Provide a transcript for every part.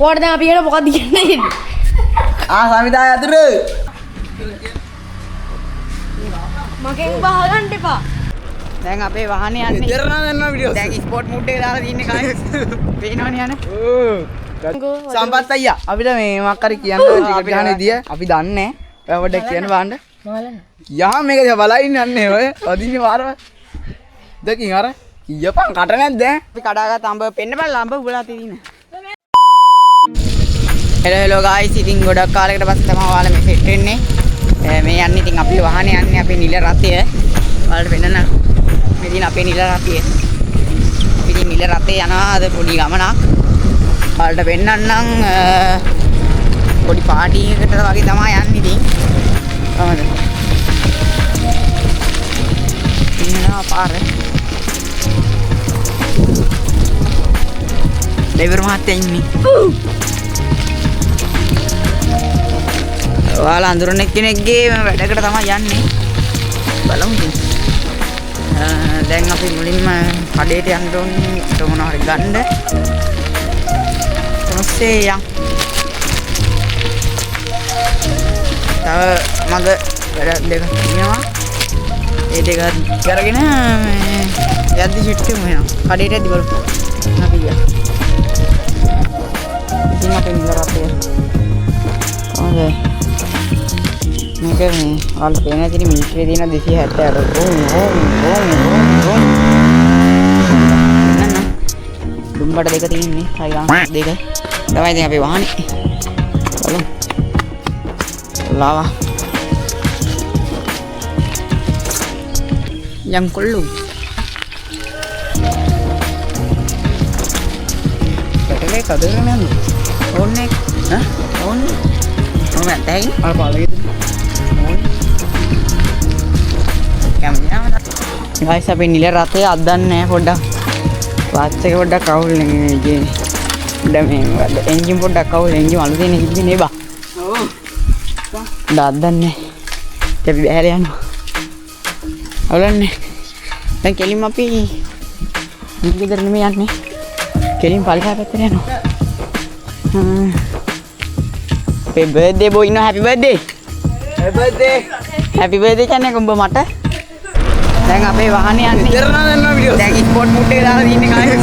ඕකට දැන් අපි එන මොකක්ද කියන්නේ? සමිතා යතුරු මගෙන් බහගන්න එපා. දැන් අපේ වාහනේ යන්නේ. ඉතරනා යනවා වීඩියෝ. දැන් ස්පෝර්ට් මූඩ් එක දාලා තින්නේ කායි. පේනවනේ යන්නේ. සම්පත් අයියා අපිට මේ මොකක් හරි කියන්න ඕනේ ටිකට් ගන්න විදිය අපි දන්නේ නැහැ. ඔය පොඩ්ඩක් කියන්න බලන්න. යහා මේක දිහා බලා ඉන්නේ යන්නේ ඔය. අදින්නේ වාරව. දෙකින් අර කීයපන් කට නැද්ද? අපි කඩාගත් අඹ පෙන්න බලලා අඹ උබලා තියෙන්නේ. හෙලෝ ගායිස් ඉතින් ගොඩක් කාලයකට පස්සේ තමයි ඔයාලා මේ සෙට් වෙන්නේ. මේ යන්නේ ඉතින් අපේ වාහනේ යන්නේ අපේ නිල රථය. ඔයාලට වෙන්නන මේ දින අපේ නිල රථය. ඉතින් නිල රථේ යනවා අද පොඩි ගමනක්. ඔයාලට වෙන්නන්නම් පොඩි පාටි එකකට වගේ තමයි යන්නේ ඉතින්. කොහමද? ඉන්නවා පාරේ. ඩ්‍රයිවර් මහත්තයා ඉන්නේ. ඔයාලා අඳුරන කෙනෙක්ගේ වැඩකට තමයි යන්නේ. බලමු ඉතින්. දැන් අපි මුලින්ම කඩේට යන්න ඕනේ මොනවා හරි ගන්න. ඊපස්සේ යන්. තව මග වැඩ දෙක තියෙනවා. ඒ දෙක කරගෙන යද්දි සිට්ටු වෙනවා. කඩේට යද්දි බලමු. අපි ගියා. ඉතින් අපේ නිල රටේ. හොඳයි. මේක මේ වල පේන ඇති මිලිටරි දින 270 දුම්බඩ දෙක තියෙන්නේ සයිලා දෙක තමයි ඉතින් අපේ වාහනේ බලමු ලාවා යම් කොල්ලු පැටලේ කදගෙන යන්නේ ඕන්නේ ඕන්නේ මම දැන් අර පාලේ ගයිස් අපි නිල රථේ අද්දන්නේ නැහැ පොඩ්ඩක් වාච් එක පොඩ්ඩක් අවුල් නේ කියන්නේ දැන් මේ එන්ජින් පොඩ්ඩක් අවුල් එන්ජින් අලුතෙන් හිටින්නේ නේ බා ඔව් දාද්දන්නේ අපි බහැර යනවා අවුලන්නේ දැන් කෙලින්ම අපි නිකදර නෙමෙයි යන්නේ කෙලින් පල්ලෙහා පැත්තට යනවා happy birthday boy no happy birthday happy birthday කියන්නේ උඹ මට දැන් අපේ වාහනේ යන්නේ ඉතරනා යනවා වීඩියෝ. දැන් ස්පෝර්ට් මූඩ් එක දාලා තින්නේ කායි.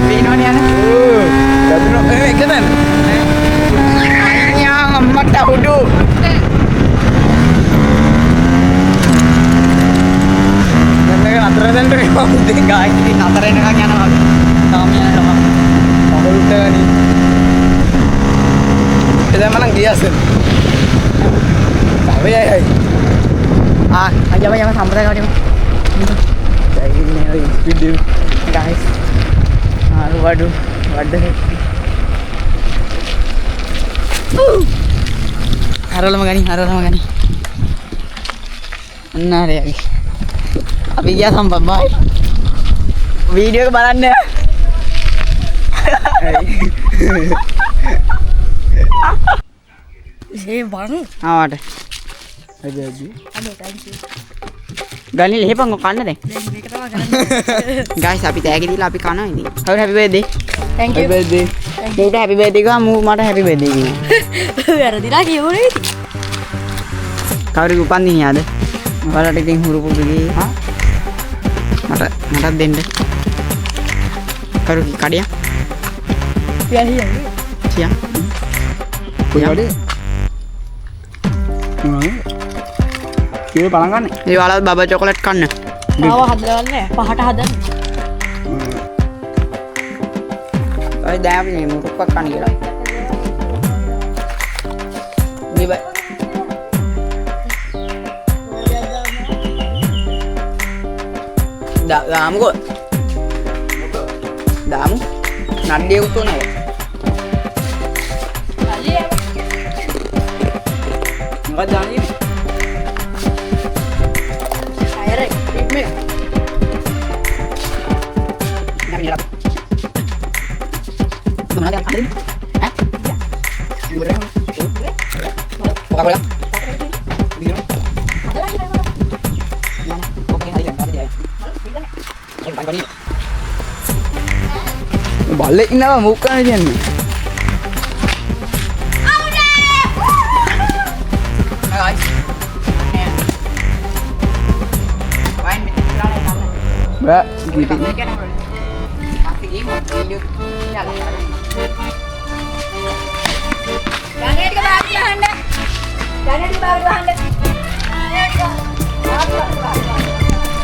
පේනවනේ යන්නේ. යතුරු එක දැන්. අයියා අම්මට උඩු. දැන් මේක නතර දෙන්න වෙනවා. දැන් ගායි නතර වෙනකන් යනවා. තාම යනවා. අවුල්ට ගනි. එදා මනම් ගියාසෙන්. අවයයි. අයියා සම්ප්‍රදාය කාටියම. video guys වඩු හරවලම ගනි අන්නාරේ අපි ගියා සම්පත් බයි වීඩියෝ එක බලන්න ඒ වරන් ආවට ගනි ලෙහෙපන් කන්න දැන් මේක තමයි කරන්නේ. guys අපි තෑගි දීලා අපි කනවා ඉතින් හරි happy birthday thank you. happy birthday මූට happy birthday ගා මූ මට happy birthday කියනවා වැරදිලා කියවනේ. කවුරුගේ උපන්දිනය ආද ඔයාලට ඉතින් හුරු පුරුදු ගේ මටත් දෙන්න කවුරුගේ කඩියා පියලියන්නේ. කියා කොහොමද කීව බලන් ගන්න ඒ ඔයාලා බබා චොකලට් කන්න ආව හදවන්නේ පහට හදන්න. ඔය දැන් අපි මේ මුරුක්කක් කන්න කියලා මේ බයි දාමුකෝ දාමු නඩිය උතුනේ මොකක්ද දාන්නේ අයරේ මේ නමිලා මොනවද අරින් ඈ ඉවරයි මොකක්ද බල්ලෙක් ඉන්නවා මුක් කරන්න කියන්නේ Bak, gitu.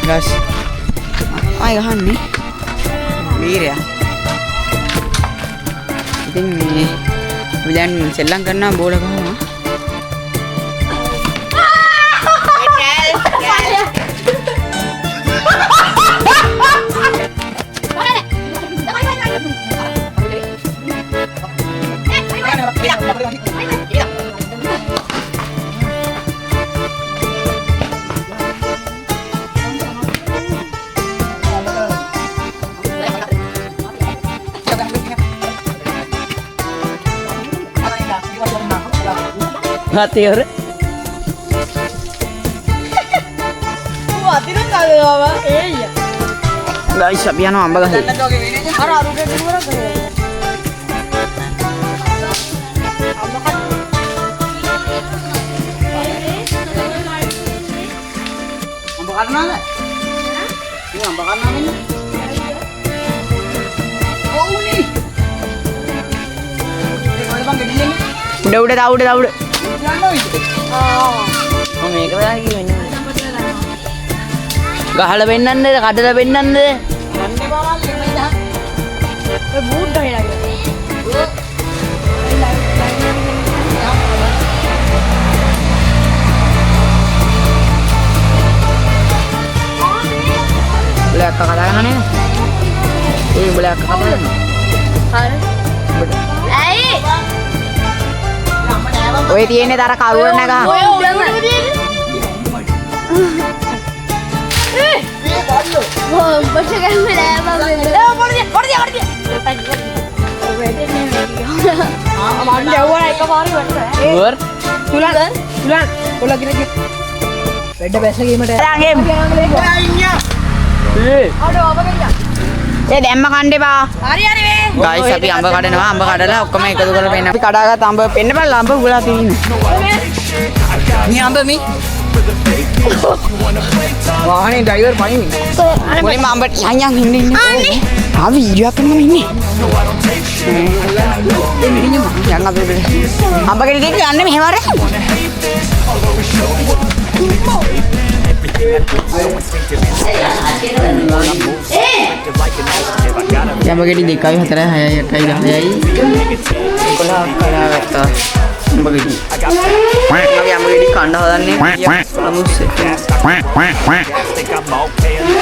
Guys, ayo gahane. Biar ya. ඉතින් මේ අපි දැන් සෙල්ලම් කරනවා බෝල ගහනවා. Hati orang. Hati lu kagak apa? Iya. Guys, අපි යනවා අඹ ගහේ. අර අරුට දුවර කරේ. අඹ කන්නාද? ini අඹ කන්නාද ඉන්නේ? ඔව්නි. ඒ කොහෙද බං ගෙඩියන්නේ? උඩ උඩ තව උඩ. ආ. මේක වෙලා කියන්නේ. ගහලා වෙන්නන්නද කඩලා වෙන්නන්නද? යන්නේ බවල් එමෙයි දා. ඒ බූට් ගහලා ගියා. Boleh kakak tangan nih? Boleh kakak tangan? ඇයි? ඔය තියෙන්නේ තර කරුවර නැග. ඔය උඩට තියෙන්නේ. මේ බල්ලෝ. ඔව් බෂ ගන්න නෑ මම. පොඩි. මම යවුවා එකපාරේ වටට. Ur. තුලන්. ඔල ගිරේ. වැඩ බැසගීමට. Rangim. අඩෝ අප ගෙනියන්න. ඒ දැම්ම කන්න එපා. හරි මේ. ගයිස් අපි අඹ කඩනවා. අඹ කඩලා ඔක්කොම එකතු කරලා පෙන්න. අපි කඩාගත් අඹ පෙන්න බලලා අඹ උගලා තියෙන්නේ. මේ අඹ මේ. වාහනේ ඩ්‍රයිවර් පයින්. මුලින්ම අඹ යන් ඉන්නේ. ආ වීඩියෝ එකක් කරනවා ඉන්නේ. යන් අපි අඹ ගෙඩි දෙක යන්නේ මෙහෙම අර. අඹ ගෙඩි 2යි 4යි 6යි 8යි 10යි 11 කඩාගත්තා. අඹ ගෙඩි. මගේ අඹ ගෙඩි කන්න හදන්නේ.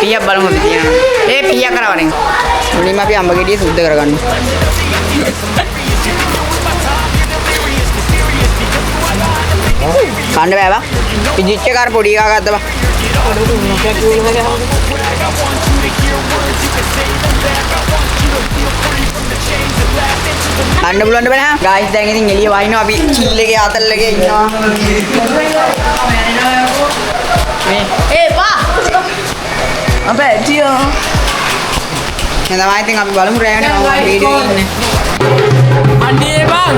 පියා බලමු අපි තියන. පියා කරවන්නේ. මුලින්ම අපි අඹ ගෙඩිය සුද්ධ කරගන්න. කන්න බෑ බා. පිජිච්ච කාර පොඩි එකා ගත්තා බා. කන්න පුළුවන් බෑ. ගායිස් දැන් ඉතින් එළිය වයින්නවා අපි චීල් එකේ ආතල් එකේ ඉන්නවා. මේ ඒ බා. අපේ ටියෝ. එහෙනම් තමයි ඉතින් අපි බලමු රෑනේ මම වීඩියෝ ඉන්නේ. අනේ බං.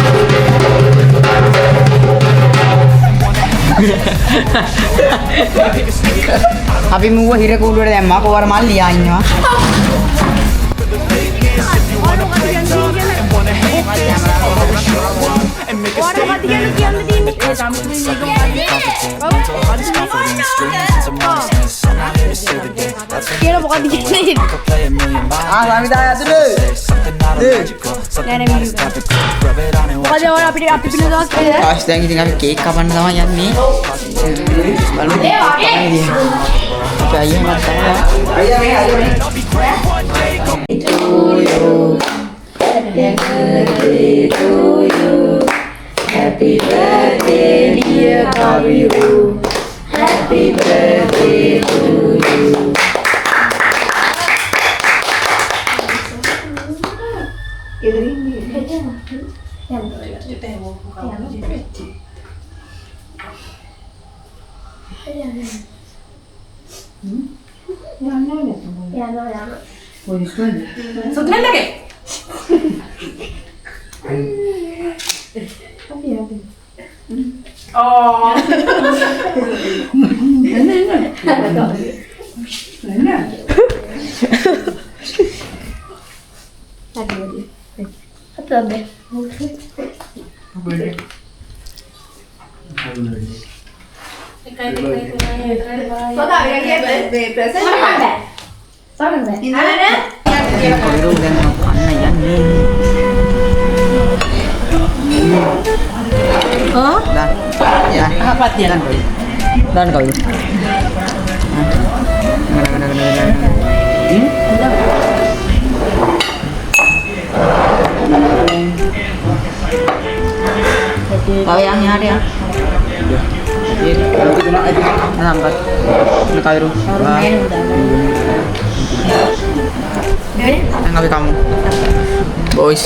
අපි මුව හිර කූඩුවට දැම්මා කොවර මල්ලියා ඉන්නවා. කියන මොකක්ද කියන්නේ? සමිතා ඇතුළේ. මොකද ඔය අපිට පින්න දවස් කියලා. ආස් දැන් ඉතින් අපි කේක් කපන්න තමයි යන්නේ. බලමු. අයියා මට තමයි. අයියා මේ. Happy birthday dear Kaviru. Happy birthday to you. කවුරු දැන් අන්න යන්නේ. දාන්න. යා. අපත් තියන්න. දාන්න කවුරු. Tahu yang ada ya? Nampak. Ini kau dulu. Yang kamu. Boys.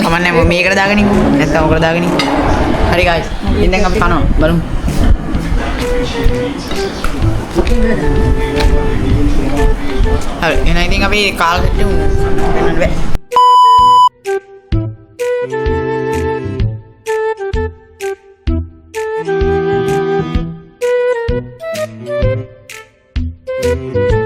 Kamarnya mau mie kerja gini, neta mau kerja gini. Hari guys, ini yang kano, baru. Ini nanti kami kal itu, Thank you.